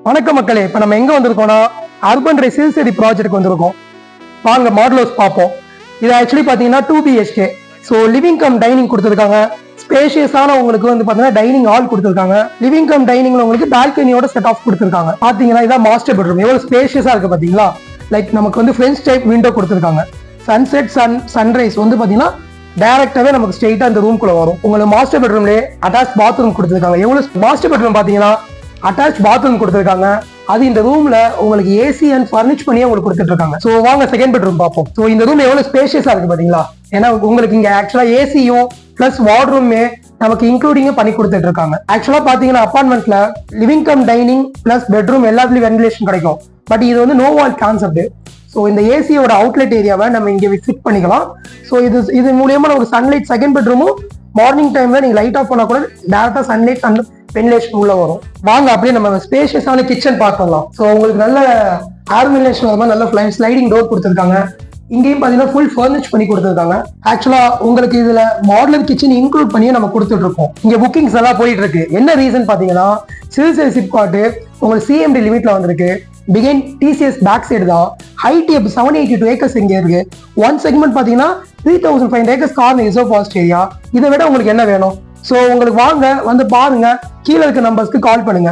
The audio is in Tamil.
வணக்கம் மக்களே, இப்ப நம்ம எங்க வந்திருக்கோம்னா அர்பன் ரைஸ் ஹில்ஸ் ப்ராஜெக்ட் வந்திருக்கோம். வாங்க மாடலர்ஸ் பார்ப்போம். இது ஆக்சுவலி பாத்தீங்கன்னா 2 BHK. So living cum dining கொடுத்துருக்காங்க. ஸ்பேஷியஸான உங்களுக்கு வந்து பாத்தீங்கன்னா டைனிங் ஹால் கொடுத்துருக்காங்க. லிவிங் கம் டைனிங்ல உங்களுக்கு பால்கனியோட செட் ஆஃப் கொடுத்துருக்காங்க. பாத்தீங்கன்னா இதான் மாஸ்டர் பெட்ரூம். எவ்வளவு ஸ்பேஷியஸா இருக்கு பாத்தீங்களா? லைக் நமக்கு வந்து ஃப்ரெஞ்ச் டைப் விண்டோ கொடுத்துருக்காங்க. சன்செட் சன்ரைஸ் வந்து பாத்தீங்கன்னா டைரக்டாவே நமக்கு ஸ்ட்ரெயிட்டா இந்த ரூம்குள்ள வரும். உங்களுக்கு மாஸ்டர் பெட்ரூம்லேயே அட்டாச் பாத்ரூம் கொடுத்துருக்காங்க. எவ்வளவு மாஸ்டர் பெட்ரூம் பாத்தீங்கன்னா அட்டாச் பாத்ரூம் கொடுத்துருக்காங்க. அது இந்த ரூம்ல உங்களுக்கு ஏசி அண்ட் ஃபர்னிச் பண்ணி உங்களுக்கு கொடுத்துட்டு இருக்காங்க. சோ வாங்க செகண்ட் பெட்ரூம் பார்ப்போம். சோ இந்த ரூம் எவ்வளவு ஸ்பேஷியஸா இருக்கு பாத்தீங்களா? ஏன்னா உங்களுக்கு இங்க ஆக்சுவலா ஏசியும் பிளஸ் வார்ட்ரூமே நமக்கு இன்க்ளூடிங் பண்ணி கொடுத்துட்டு இருக்காங்க. ஆக்சுவலா பாத்தீங்கன்னா அபார்ட்மெண்ட்ல living cum dining plus bedroom எல்லாத்துலயும் வென்டிலேஷன் கிடைக்கும். பட் இது வந்து நோ வால் கான்செப்ட். ஸோ இந்த ஏசியோட அவுட்லெட் ஏரியாவை நம்ம இங்க ஃபிட் பண்ணிக்கலாம். ஸோ இது மூலியமா நமக்கு சன்லைட் செகண்ட் பெட்ரூமும் மார்னிங் டைம்ல நீங்க லைட் ஆஃப் பண்ணா கூட டேரக்டா சன்லைட் அண்ட் வென்டிலேஷன் உள்ள வரும். வாங்க அப்படியே நம்ம ஸ்பேஷியஸான கிச்சன் பார்க்கலாம். ஸோ உங்களுக்கு நல்ல ஏர் வென்டிலேஷன் வர மாதிரி நல்ல ஸ்லைடிங் டோர் கொடுத்துருக்காங்க. இங்கேயும் பாத்தீங்கன்னா ஃபுல் ஃபர்னிஷ் பண்ணி கொடுத்துருக்காங்க. ஆக்சுவலா உங்களுக்கு இதுல மாடலர் கிச்சன் இன்க்ளூட் பண்ணி நம்ம கொடுத்துட்டு இருக்கோம். இங்க புக்கிங்ஸ் எல்லாம் போயிட்டு இருக்கு. என்ன ரீசன் பாத்தீங்கன்னா சில்சை சிப்காட் உங்களுக்கு சிஎம்டி லிமிட்ல வந்திருக்கு. பிகைன் டிசிஎஸ் பேக் சைடு தான். ஹைட் 782 ஏக்கர்ஸ் இங்க இருக்கு. ஒன் செக்மெண்ட் பாத்தீங்கன்னா 3500 acres car reserve forest area. இதை விட உங்களுக்கு என்ன வேணும்? ஸோ உங்களுக்கு வாங்க வந்து பாருங்க. கீழே இருக்க நம்பர்ஸ்க்கு கால் பண்ணுங்க.